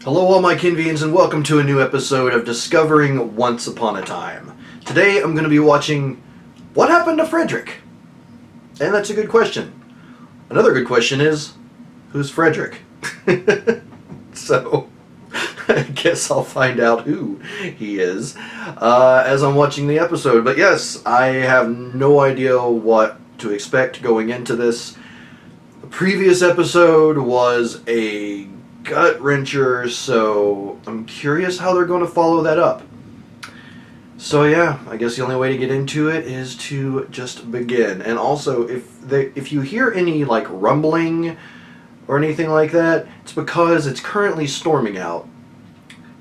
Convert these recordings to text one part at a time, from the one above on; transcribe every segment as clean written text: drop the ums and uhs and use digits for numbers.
Hello all my Kinvians and welcome to a new episode of Discovering Once Upon a Time. Today I'm going to be watching What Happened to Frederick? And that's a good question. Another good question is, who's Frederick? So, I guess I'll find out who he is as I'm watching the episode. But yes, I have no idea what to expect going into this. The previous episode was a gut-wrencher, so I'm curious how they're going to follow that up. So yeah, I guess the only way to get into it is to just begin. And also, if you hear any like rumbling or anything like that, it's because it's currently storming out.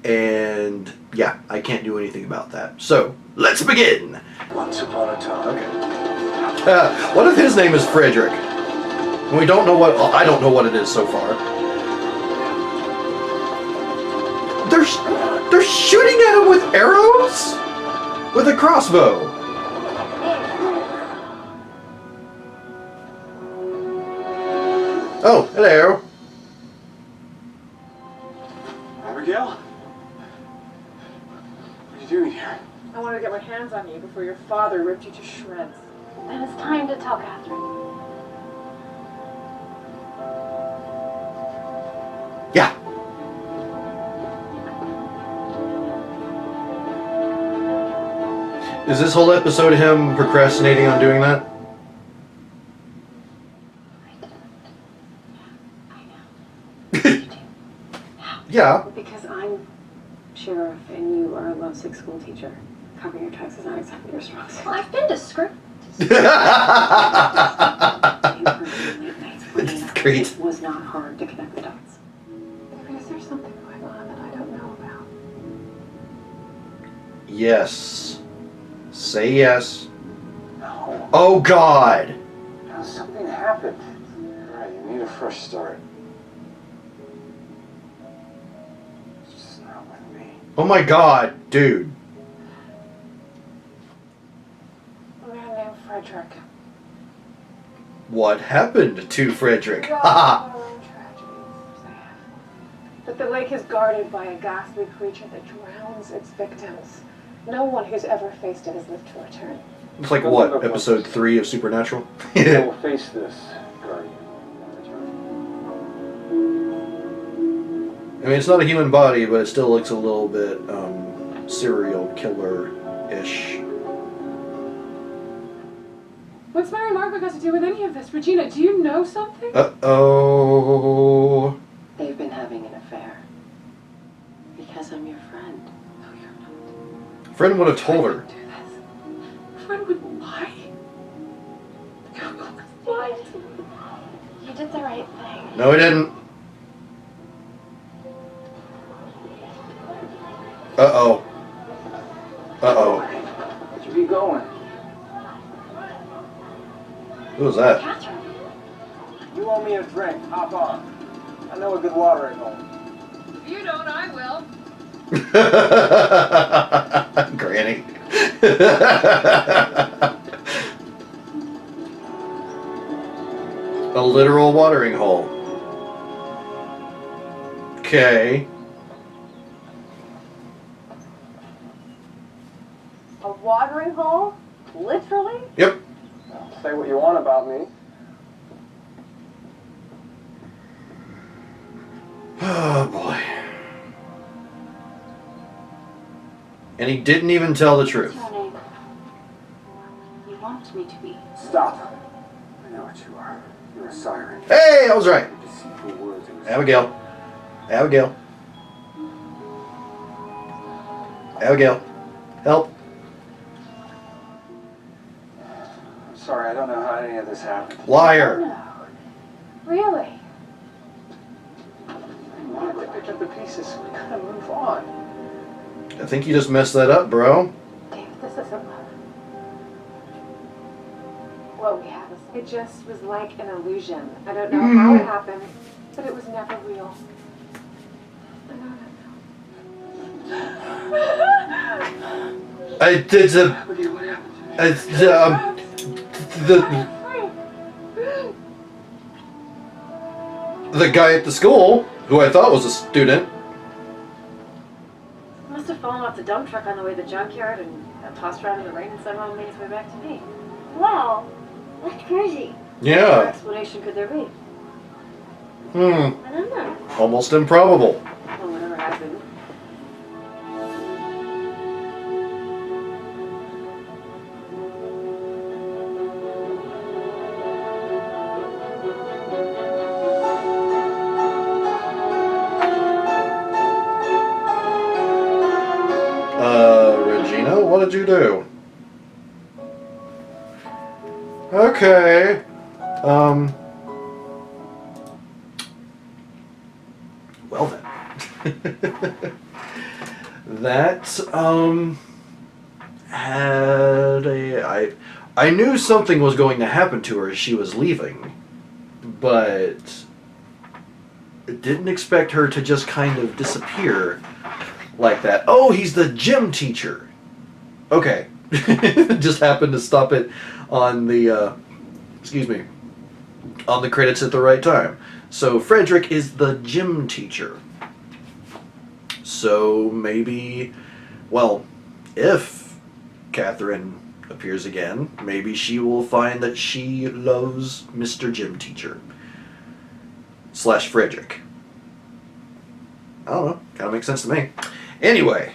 And yeah, I can't do anything about that. So, let's begin! Once upon a time. Okay. What if his name is Frederick? And we don't know what... I don't know what it is so far. They're shooting at him with arrows? With a crossbow. Oh, hello. Abigail? What are you doing here? I wanted to get my hands on you before your father ripped you to shreds. Then it's time to tell Kathryn. Yeah. Is this whole episode him procrastinating on doing that? I know. Yeah. Because I'm sheriff and you are a lovesick school teacher. Covering your tracks is not exactly your strong suit. Well, I've been to script. It's great. It was not hard to connect the dots. Because there's something going on that I don't know about. Yes. Say yes. No. Oh God. No, something happened. Alright, you need a fresh start. It's just not with me. Oh my God, dude. A man named Frederick. What happened to Frederick? We all Haha. have our own tragedies. But the lake is guarded by a ghastly creature that drowns its victims. No one who's ever faced it has lived to return. It's like what? Episode 3 of Supernatural? I will face this, Guardian. I mean, it's not a human body, but it still looks a little bit serial killer-ish. What's Mary Margaret got to do with any of this? Regina, do you know something? Uh-oh. They've been having an affair. Because I'm your friend. No, you're not. Friend would have told her. Do this. Fred would lie. You lied to me. You did the right thing. No, he didn't. Uh-oh. Uh-oh. Where'd you be going? Who was that? Kathryn. You owe me a drink. Hop on. I know a good watering hole. If you don't, I will. Granny. A literal watering hole. Okay. A watering hole? Literally? Yep. Say what you want about me. Oh boy. And he didn't even tell the truth. What's your name? You want me to be. Stop. I know what you are. You're a siren. Hey, I was right. Your deceitful words and Abigail. Abigail. Abigail. Help. I'm sorry, I don't know how any of this happened. Liar. No. Really? I wanted to pick up the pieces so we gotta move on. I think you just messed that up, bro. Dave, this isn't love. What we have is... It just was like an illusion. I don't know how it happened, but it was never real. I know. I did the... Abigail, what happened? The guy at the school, who I thought was a student, the dump truck on the way to the junkyard and got tossed around in the rain and somehow made its way back to me. Wow, that's crazy. What Yeah. explanation could there be? Hmm. I don't know. Almost improbable. Well, whatever happened. Regina, what did you do? Okay. Well then. That, I knew something was going to happen to her as she was leaving, but didn't expect her to just kind of disappear like that. Oh, he's the gym teacher. Okay. Just happened to stop it on the, on the credits at the right time. So Frederick is the gym teacher. So maybe, well, if Kathryn appears again, maybe she will find that she loves Mr. Gym Teacher. / Frederick. I don't know. Kind of makes sense to me. Anyway,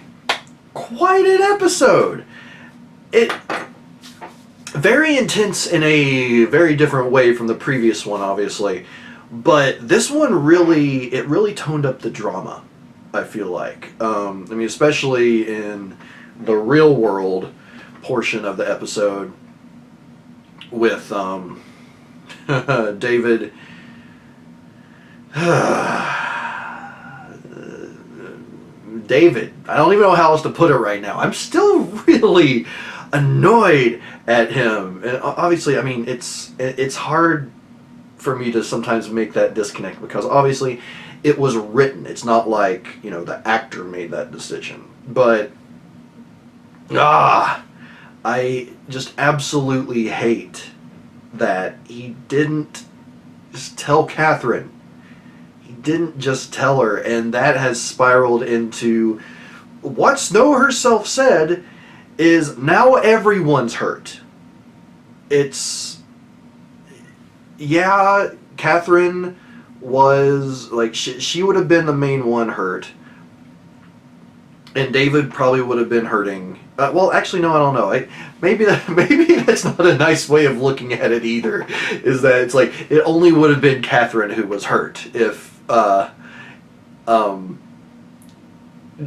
quite an episode. It very intense in a very different way from the previous one, obviously. But this one really toned up the drama, I feel like. I mean, especially in the real world portion of the episode with David. David. I don't even know how else to put it right now. I'm still really annoyed at him. And obviously, I mean, it's hard for me to sometimes make that disconnect because obviously it was written. It's not like, you know, the actor made that decision. But I just absolutely hate that he didn't just tell Kathryn. He didn't just tell her, and that has spiraled into what Snow herself said is now everyone's hurt. It's, yeah, Kathryn was, like, she would have been the main one hurt. And David probably would have been hurting. Well, actually, no, I don't know. Maybe that's not a nice way of looking at it either. Is that it's like it only would have been Kathryn who was hurt if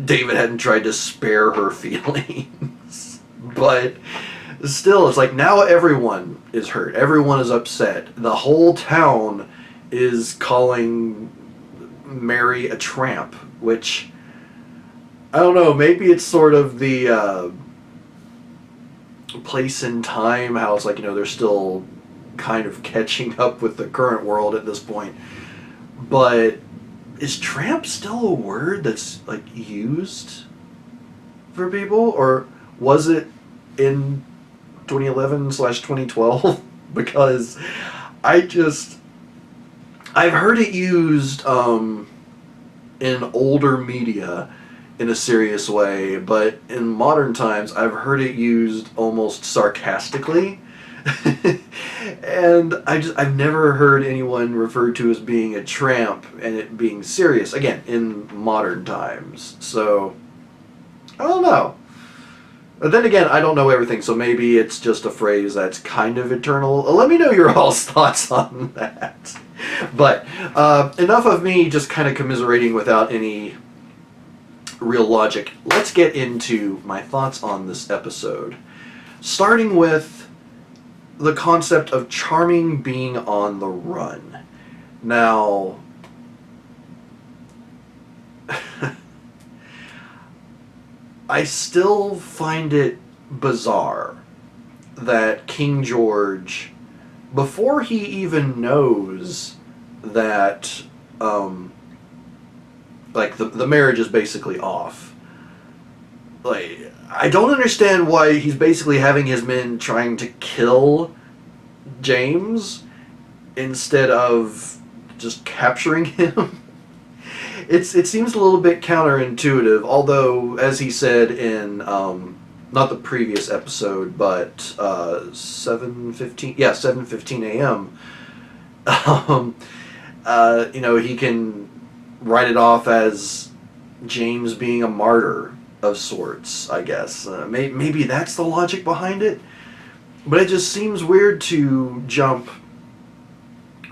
David hadn't tried to spare her feelings. But still, it's like now everyone is hurt. Everyone is upset. The whole town is calling Mary a tramp, which, I don't know, maybe it's sort of the place in time, how it's like, you know, they're still kind of catching up with the current world at this point. But is tramp still a word that's, like, used for people? Or was it in 2011/2012? Because I've heard it used in older media in a serious way, but in modern times I've heard it used almost sarcastically. And I've never heard anyone referred to as being a tramp and it being serious, again, in modern times. So I don't know. But then again, I don't know everything, so maybe it's just a phrase that's kind of eternal. Let me know your all's thoughts on that. But enough of me just kind of commiserating without any real logic. Let's get into my thoughts on this episode. Starting with the concept of Charming being on the run. Now, I still find it bizarre that King George, before he even knows that like the marriage is basically off. Like, I don't understand why he's basically having his men trying to kill James instead of just capturing him. it seems a little bit counterintuitive, although, as he said in, not the previous episode, but 7:15 a.m., he can write it off as James being a martyr of sorts, I guess. Maybe that's the logic behind it, but it just seems weird to jump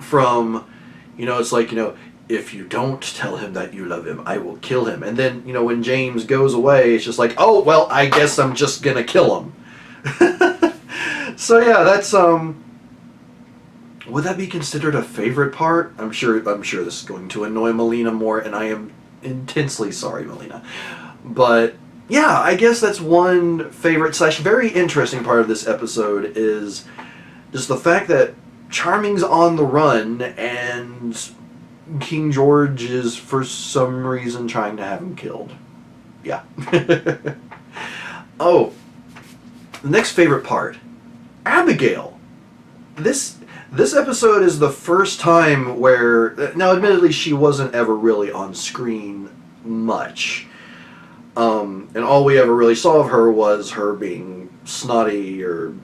from, it's like, if you don't tell him that you love him, I will kill him. And then, when James goes away, it's just like, oh, well, I guess I'm just going to kill him. So yeah, that's, would that be considered a favorite part? I'm sure this is going to annoy Meleena more, and I am intensely sorry, Meleena. But yeah, I guess that's one favorite / very interesting part of this episode is just the fact that Charming's on the run, and King George is, for some reason, trying to have him killed. Yeah. Oh, the next favorite part. Abigail. This episode is the first time where... Now, admittedly, she wasn't ever really on screen much. And all we ever really saw of her was her being snotty or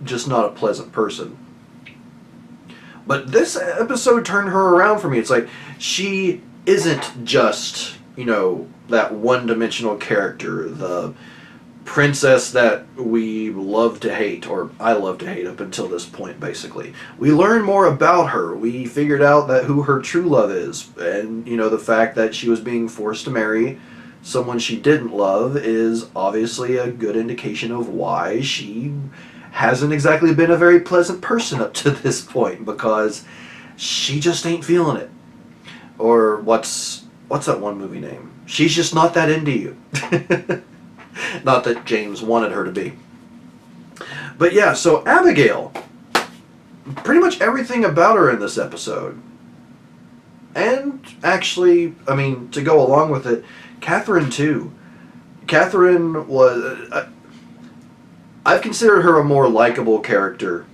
just not a pleasant person. But this episode turned her around for me. It's like, she isn't just, that one-dimensional character, the princess that we love to hate, or I love to hate up until this point, basically. We learn more about her. We figured out that who her true love is. And, the fact that she was being forced to marry someone she didn't love is obviously a good indication of why she hasn't exactly been a very pleasant person up to this point, because she just ain't feeling it. Or what's that one movie name? She's just not that into you. Not that James wanted her to be. But yeah, so Abigail, pretty much everything about her in this episode. And actually, to go along with it, Kathryn too. Kathryn was... I've considered her a more likable character,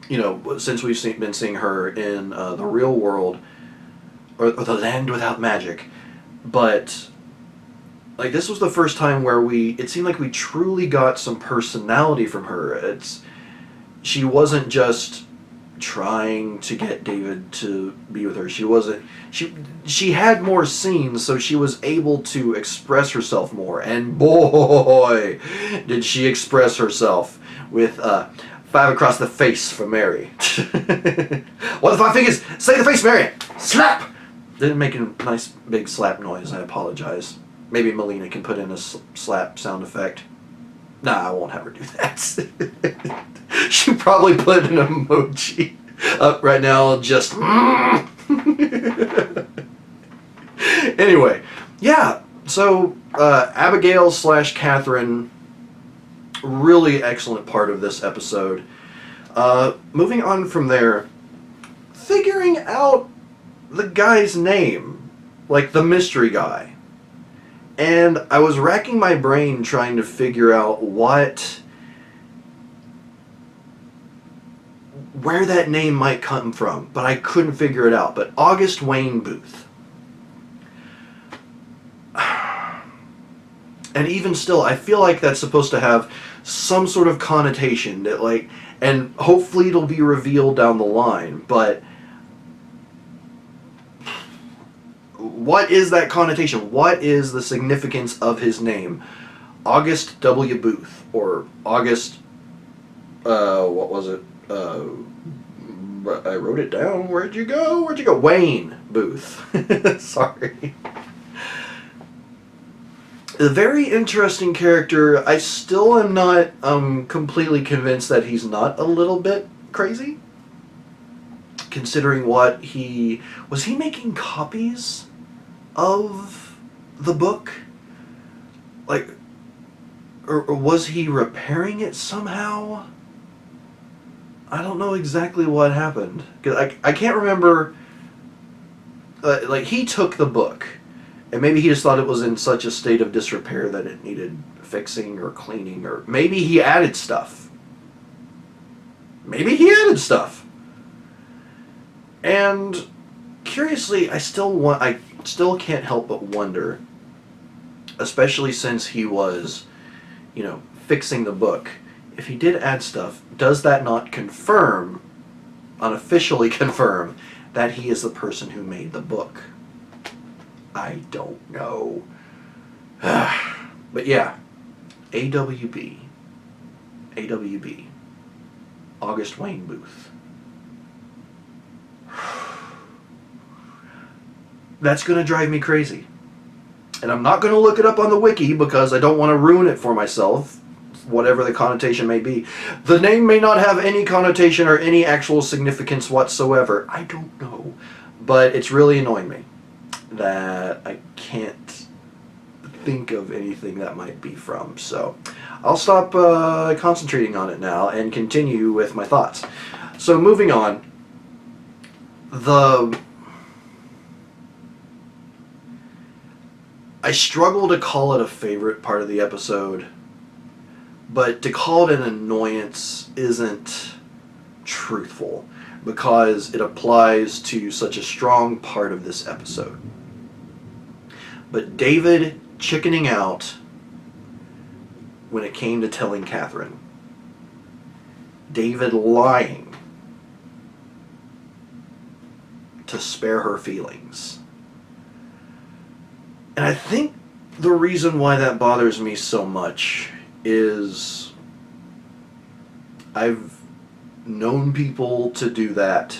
since we've been seeing her in the real world, or the land without magic. But, this was the first time where it seemed like we truly got some personality from her. She wasn't just trying to get David to be with her. She had more scenes, so she was able to express herself more. And boy, did she express herself with 5 across the face for Mary. What the 5 fingers? Say the face, Mary! Slap! Didn't make a nice big slap noise, I apologize. Maybe Meleena can put in a slap sound effect. Nah, I won't have her do that. She probably put an emoji up right now, just... Anyway, yeah, so Abigail / Kathryn, really excellent part of this episode. Moving on from there, figuring out the guy's name, the mystery guy. And I was racking my brain trying to figure out where that name might come from, but I couldn't figure it out. But August Wayne Booth. And even still, I feel like that's supposed to have some sort of connotation that and hopefully it'll be revealed down the line, but what is that connotation? What is the significance of his name? August W. Booth, or August, what was it? I wrote it down. Where'd you go? Wayne Booth. Sorry. A very interesting character. I still am not completely convinced that he's not a little bit crazy. Considering what was he making copies of the book? Or was he repairing it somehow? I don't know exactly what happened. 'Cause I can't remember. He took the book, and maybe he just thought it was in such a state of disrepair that it needed fixing or cleaning, or maybe he added stuff. And curiously, I still want... still can't help but wonder, especially since he was, fixing the book, if he did add stuff, does that not confirm, unofficially confirm, that he is the person who made the book? I don't know. But yeah, AWB. August Wayne Booth. That's going to drive me crazy. And I'm not going to look it up on the wiki because I don't want to ruin it for myself, whatever the connotation may be. The name may not have any connotation or any actual significance whatsoever. I don't know. But it's really annoying me that I can't think of anything that might be from. So I'll stop concentrating on it now and continue with my thoughts. So moving on. I struggle to call it a favorite part of the episode, but to call it an annoyance isn't truthful because it applies to such a strong part of this episode. But David chickening out when it came to telling Kathryn. David lying to spare her feelings. And I think the reason why that bothers me so much is I've known people to do that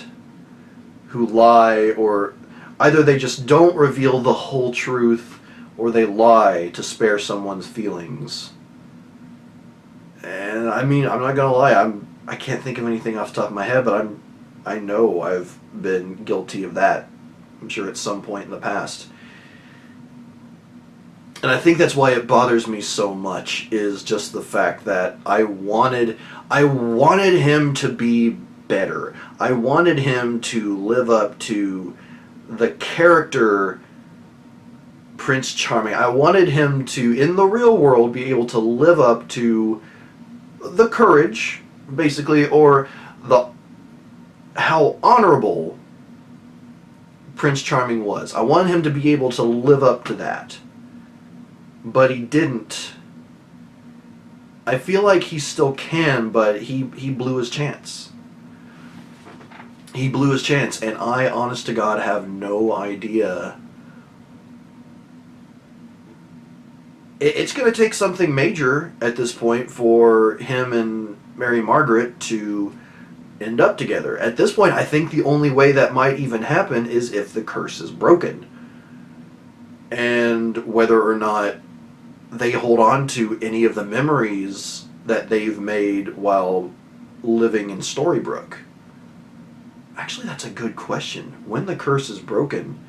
who lie, or either they just don't reveal the whole truth or they lie to spare someone's feelings. And I mean, I'm not gonna lie, I can't think of anything off the top of my head, but I know I've been guilty of that. I'm sure at some point in the past. And I think that's why it bothers me so much, is just the fact that I wanted him to be better. I wanted him to live up to the character Prince Charming. I wanted him to, in the real world, be able to live up to the courage, basically, or how honorable Prince Charming was. I wanted him to be able to live up to that. But he didn't. I feel like he still can, but he blew his chance. He blew his chance, and I, honest to God, have no idea. It's going to take something major at this point for him and Mary Margaret to end up together. At this point, I think the only way that might even happen is if the curse is broken. And whether or not they hold on to any of the memories that they've made while living in Storybrooke. Actually, that's a good question. When the curse is broken,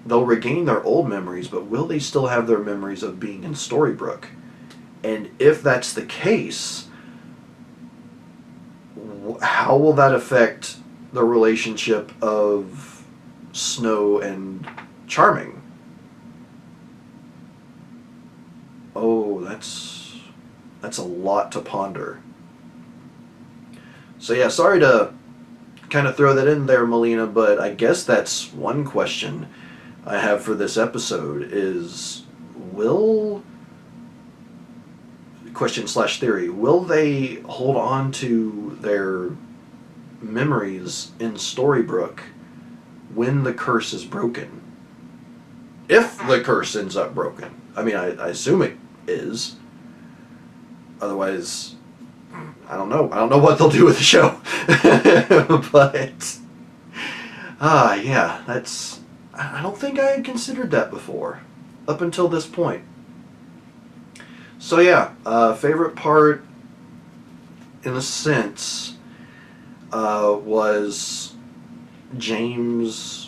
they'll regain their old memories, but will they still have their memories of being in Storybrooke? And if that's the case, how will that affect the relationship of Snow and Charming? Oh, that's a lot to ponder. So yeah, sorry to kind of throw that in there, Meleena, but I guess that's one question I have for this episode is, question/theory, will they hold on to their memories in Storybrooke when the curse is broken? If the curse ends up broken. I mean, I assume it is. Otherwise, I don't know. I don't know what they'll do with the show. But, yeah, that's... I don't think I had considered that before, up until this point. So yeah, favorite part, in a sense, was David's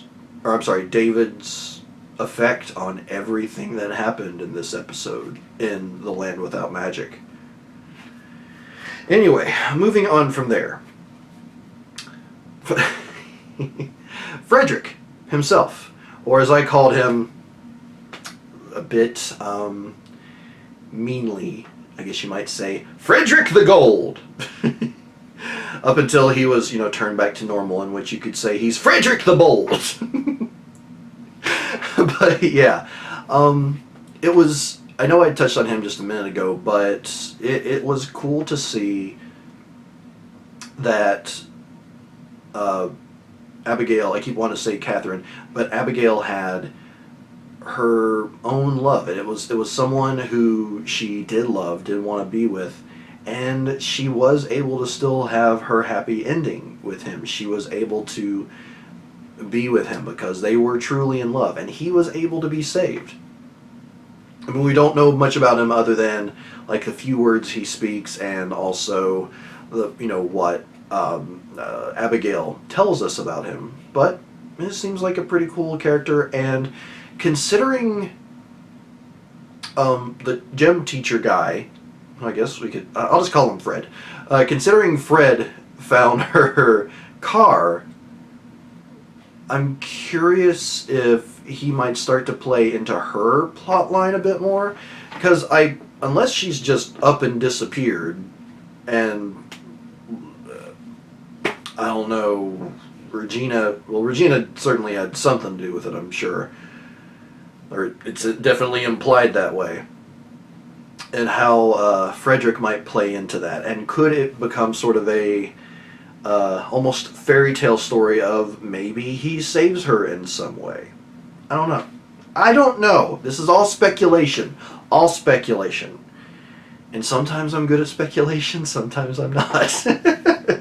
effect on everything that happened in this episode in The Land Without Magic. Anyway, moving on from there. Frederick himself, or as I called him a bit meanly, I guess you might say, Frederick the Gold. Up until he was, turned back to normal, in which you could say he's Frederick the Bold. But yeah, it was. I know I touched on him just a minute ago, but it was cool to see that Abigail. I keep wanting to say Kathryn, but Abigail had her own love, and it was someone who she did love, did want to be with, and she was able to still have her happy ending with him. She was able to be with him because they were truly in love, and he was able to be saved. I mean, we don't know much about him other than like the few words he speaks, and also the what Abigail tells us about him. But it seems like a pretty cool character, and considering the gym teacher guy, I guess we could. I'll just call him Fred. Considering Fred found her car, I'm curious if he might start to play into her plot line a bit more, because unless she's just up and disappeared, and I don't know, Regina certainly had something to do with it, I'm sure, or it's definitely implied that way, and how Frederick might play into that, and could it become sort of a almost fairy tale story of maybe he saves her in some way. I don't know. This is all speculation. All speculation. And sometimes I'm good at speculation, sometimes I'm not.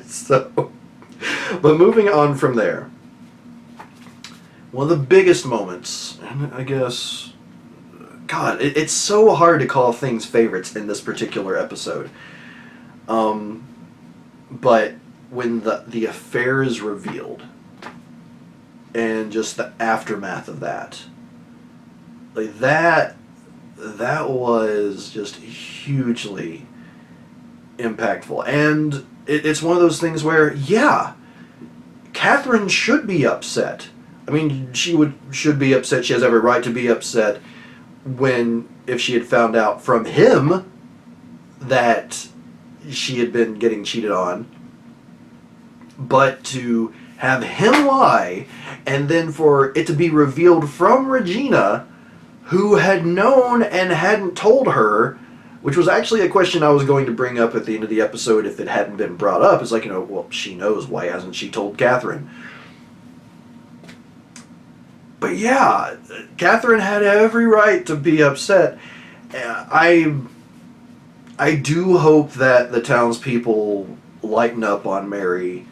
So, but moving on from there. One of the biggest moments, and I guess, God, it's so hard to call things favorites in this particular episode. But when the affair is revealed, and just the aftermath of that, like that was just hugely impactful. And it's one of those things where, yeah, Kathryn should be upset. I mean, she should be upset. She has every right to be upset if she had found out from him that she had been getting cheated on. But to have him lie, and then for it to be revealed from Regina, who had known and hadn't told her, which was actually a question I was going to bring up at the end of the episode if it hadn't been brought up. It's like, well, she knows. Why hasn't she told Kathryn? But yeah, Kathryn had every right to be upset. I do hope that the townspeople lighten up on Mary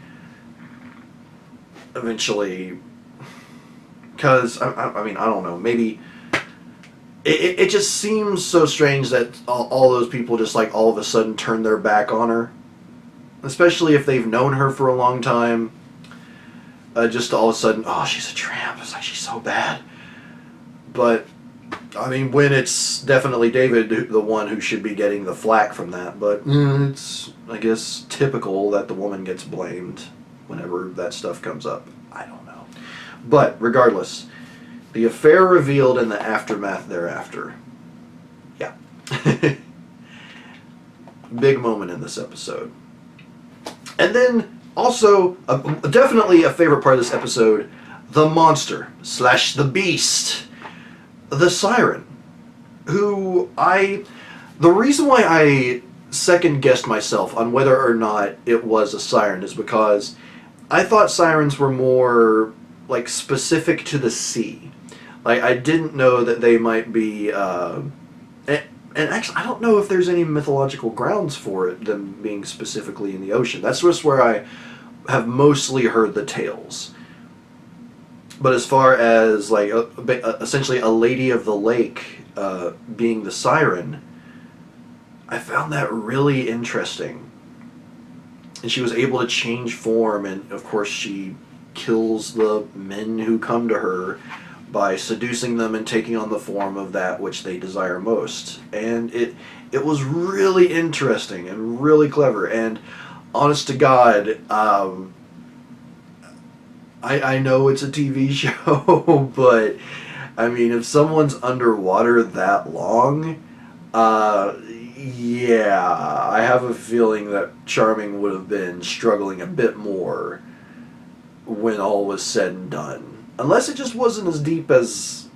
eventually, because I mean, I don't know, maybe it just seems so strange that all those people just like all of a sudden turn their back on her, especially if they've known her for a long time. Just all of a sudden, oh, she's a tramp, it's like she's so bad. But I mean, when it's definitely David the one who should be getting the flack from that, but it's, I guess, typical that the woman gets blamed whenever that stuff comes up. I don't know. But regardless, the affair revealed and the aftermath thereafter. Yeah. Big moment in this episode. And then also, definitely a favorite part of this episode, the monster / the beast, the Siren, who the reason why I second guessed myself on whether or not it was a siren is because I thought sirens were more like specific to the sea. Like, I didn't know that they might be, and actually I don't know if there's any mythological grounds for it, them being specifically in the ocean. That's just where I have mostly heard the tales. But as far as like essentially a lady of the lake being the siren, I found that really interesting. And she was able to change form, and of course she kills the men who come to her by seducing them and taking on the form of that which they desire most. And it was really interesting and really clever. And honest to God, I know it's a TV show, but I mean, if someone's underwater that long, yeah, I have a feeling that Charming would have been struggling a bit more when all was said and done. Unless it just wasn't as deep as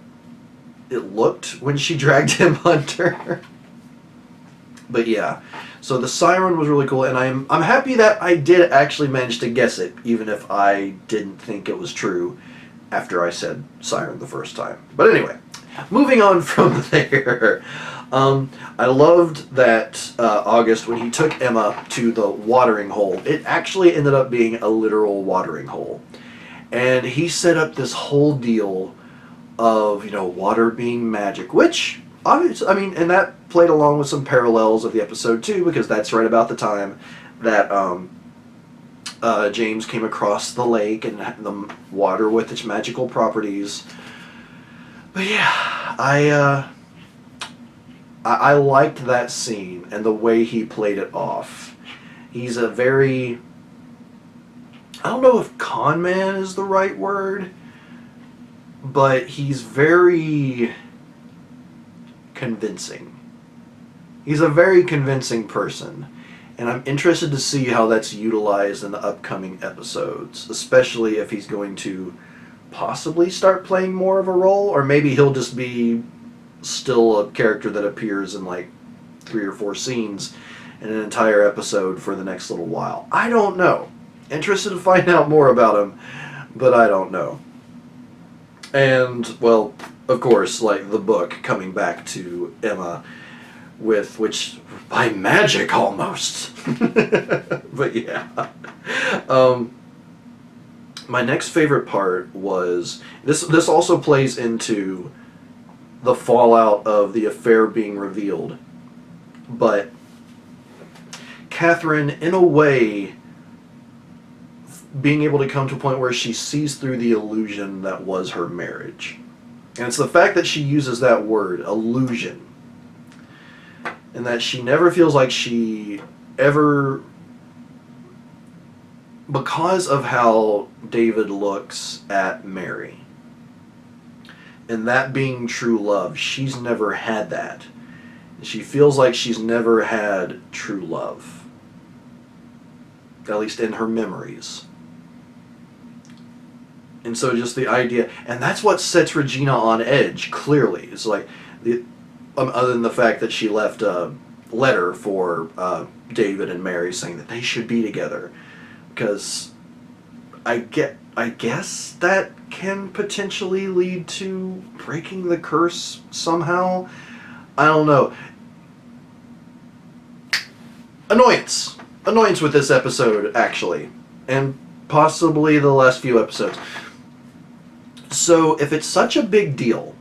it looked when she dragged him under. But yeah, so the siren was really cool, and I'm happy that I did actually manage to guess it, even if I didn't think it was true after I said siren the first time. But anyway, moving on from there, I loved that August, when he took Emma to the watering hole, it actually ended up being a literal watering hole. And he set up this whole deal of, you know, water being magic, which, obviously, I mean, and that played along with some parallels of the episode too, because that's right about the time that James came across the lake and the water with its magical properties. But yeah, I liked that scene and the way he played it off. He's a very, I don't know if con man is the right word, but he's very convincing. He's a very convincing person, and I'm interested to see how that's utilized in the upcoming episodes, especially if he's going to possibly start playing more of a role, or maybe he'll just be still a character that appears in like 3 or 4 scenes in an entire episode for the next little while. I don't know. Interested to find out more about him, but I don't know. And, well, of course, like the book coming back to Emma, with which, by magic almost. But yeah. My next favorite part was, this also plays into the fallout of the affair being revealed. But Kathryn, in a way, being able to come to a point where she sees through the illusion that was her marriage. And it's the fact that she uses that word, illusion, and that she never feels like she ever, because of how David looks at Mary, and that being true love, she's never had that. She feels like she's never had true love, at least in her memories. And so just the idea, and that's what sets Regina on edge, clearly. It's like, other than the fact that she left a letter for David and Mary saying that they should be together. Because I guess that can potentially lead to breaking the curse somehow. I don't know. Annoyance with this episode, actually. And possibly the last few episodes. So, if it's such a big deal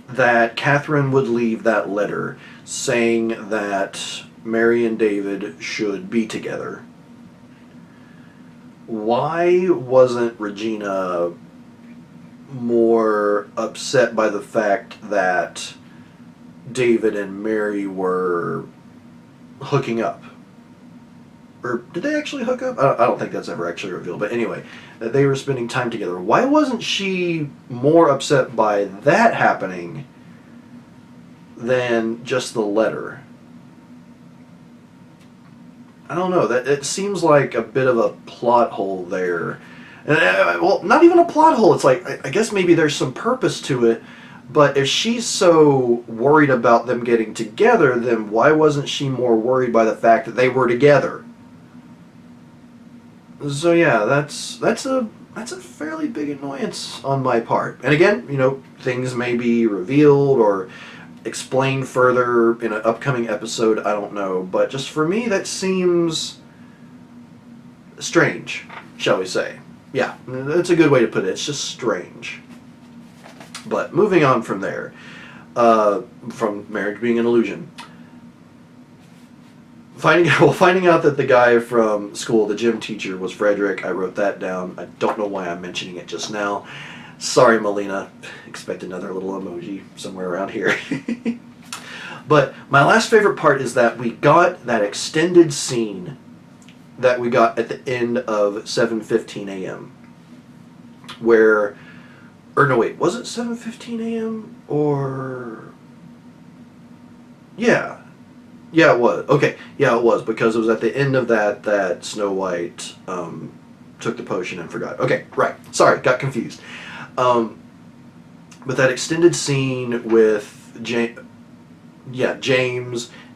that Kathryn would leave that letter saying that Mary and David should be together, why wasn't Regina more upset by the fact that David and Mary were hooking up? Or did they actually hook up? I don't think that's ever actually revealed. But anyway, that they were spending time together. Why wasn't she more upset by that happening than just the letter? I don't know. That it seems like a bit of a plot hole there. And, well, not even a plot hole. It's like, I guess maybe there's some purpose to it. But if she's so worried about them getting together, then why wasn't she more worried by the fact that they were together? So yeah, that's a fairly big annoyance on my part. And again, you know, things may be revealed or explained further in an upcoming episode, I don't know. But just for me, that seems strange, shall we say. Yeah, that's a good way to put it. It's just strange. But moving on from there, from marriage being an illusion, finding out that the guy from school, the gym teacher, was Frederick. I wrote that down. I don't know why I'm mentioning it just now. Sorry, Meleena. Expect another little emoji somewhere around here. But my last favorite part is that we got that extended scene that we got at the end of 7:15 a.m. where, or no wait, was it 7:15 a.m. or, yeah, it was. Okay, yeah, it was, because it was at the end of that Snow White took the potion and forgot. Okay, right. Sorry, got confused. But that extended scene with James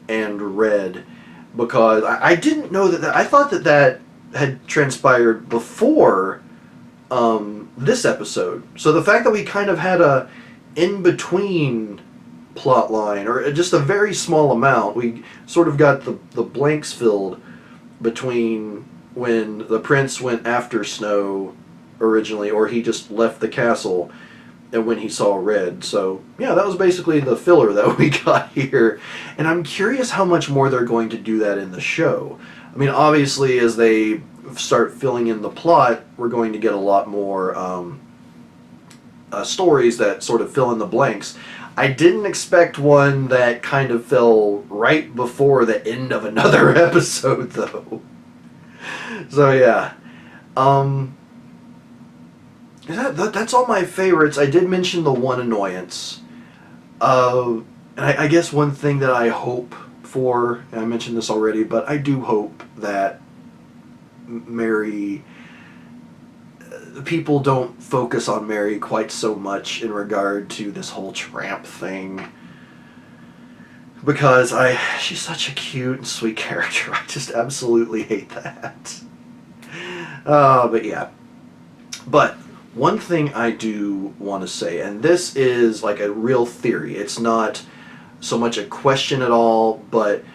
and Red, because I didn't know that I thought that had transpired before this episode. So the fact that we kind of had a in-between plot line, or just a very small amount, we sort of got the blanks filled between when the prince went after Snow originally, or he just left the castle, and when he saw Red. So yeah, that was basically the filler that we got here, and I'm curious how much more they're going to do that in the show. I mean, obviously, as they start filling in the plot, we're going to get a lot more stories that sort of fill in the blanks. I didn't expect one that kind of fell right before the end of another episode, though. So yeah, that's all my favorites. I did mention the one annoyance, and I guess one thing that I hope for, and I mentioned this already, but I do hope that Mary, people don't focus on Mary quite so much in regard to this whole tramp thing, because she's such a cute and sweet character. I just absolutely hate that. But yeah. But one thing I do want to say, and this is like a real theory, it's not so much a question at all, but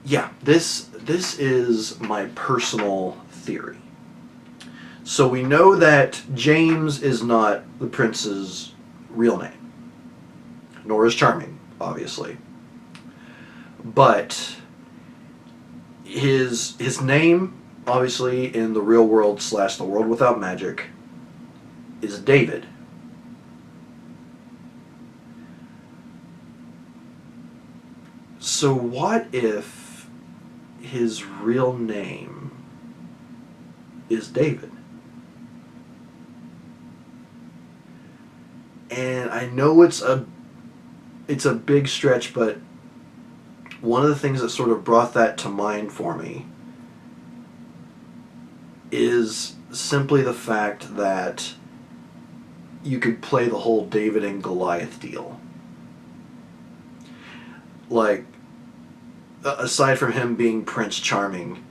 yeah, this is my personal theory. So we know that James is not the prince's real name, nor is Charming, obviously. But his name, obviously, in the real world / the world without magic, is David. So what if his real name is David? And I know it's a big stretch, but one of the things that sort of brought that to mind for me is simply the fact that you could play the whole David and Goliath deal. Like, aside from him being Prince Charming,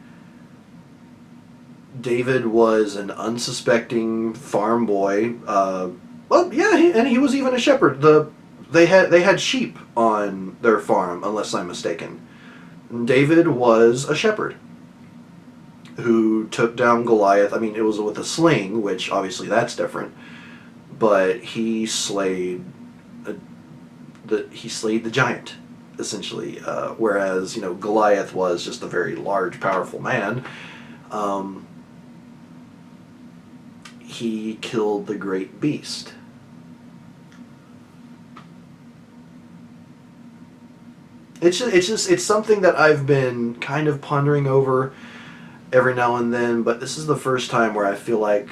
David was an unsuspecting farm boy. Well, yeah, he was even a shepherd. They had sheep on their farm, unless I'm mistaken. David was a shepherd who took down Goliath. I mean, it was with a sling, which obviously that's different. But he slayed the giant, essentially. Whereas Goliath was just a very large, powerful man. He killed the great beast. It's something that I've been kind of pondering over every now and then, but this is the first time where I feel like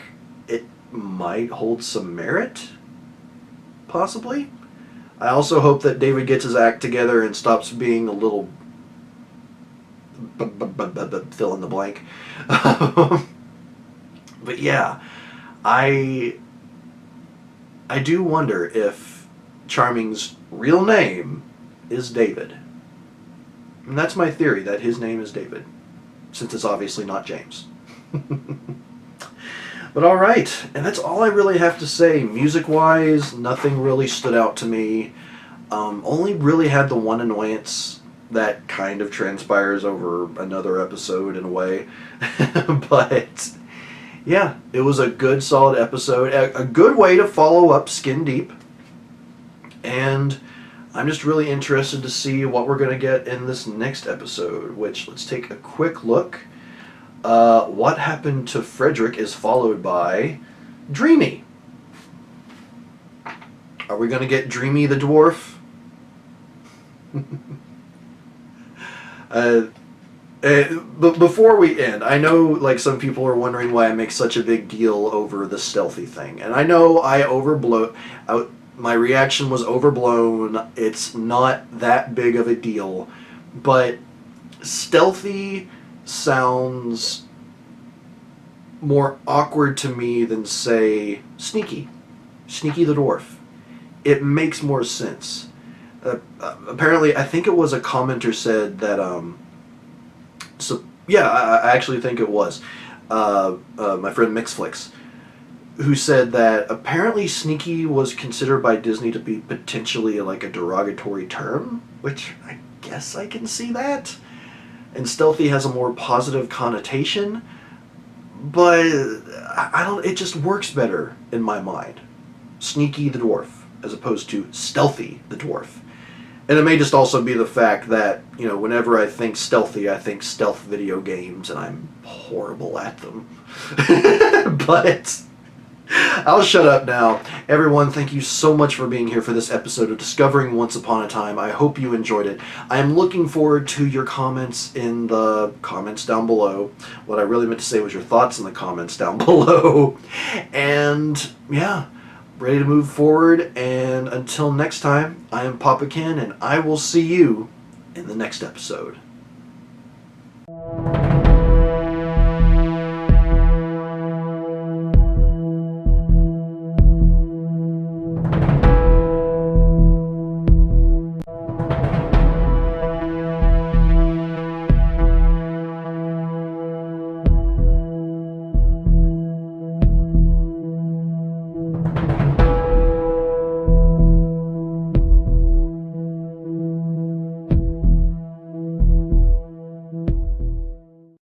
it might hold some merit, possibly. I also hope that David gets his act together and stops being a little fill in the blank. But yeah, I do wonder if Charming's real name is David. And that's my theory, that his name is David, since it's obviously not James. But alright, and that's all I really have to say. Music-wise, nothing really stood out to me. Only really had the one annoyance that kind of transpires over another episode in a way. But yeah, it was a good, solid episode. A good way to follow up Skin Deep. And I'm just really interested to see what we're going to get in this next episode, which, let's take a quick look. What Happened to Frederick is followed by Dreamy. Are we going to get Dreamy the dwarf? But before we end, I know like some people are wondering why I make such a big deal over the stealthy thing. And I know my reaction was overblown. It's not that big of a deal. But stealthy sounds more awkward to me than, say, sneaky. Sneaky the Dwarf. It makes more sense. Apparently, I think it was a commenter said that, I actually think it was, my friend Mixflix, who said that apparently sneaky was considered by Disney to be potentially like a derogatory term, which I guess I can see that. And stealthy has a more positive connotation, but I don't, it just works better in my mind. Sneaky the Dwarf, as opposed to stealthy the Dwarf. And it may just also be the fact that, you know, whenever I think stealthy, I think stealth video games, and I'm horrible at them. But I'll shut up now. Everyone, thank you so much for being here for this episode of Discovering Once Upon a Time. I hope you enjoyed it. I am looking forward to your comments in the comments down below. What I really meant to say was your thoughts in the comments down below. And, yeah, ready to move forward. And until next time, I am Papa Ken, and I will see you in the next episode.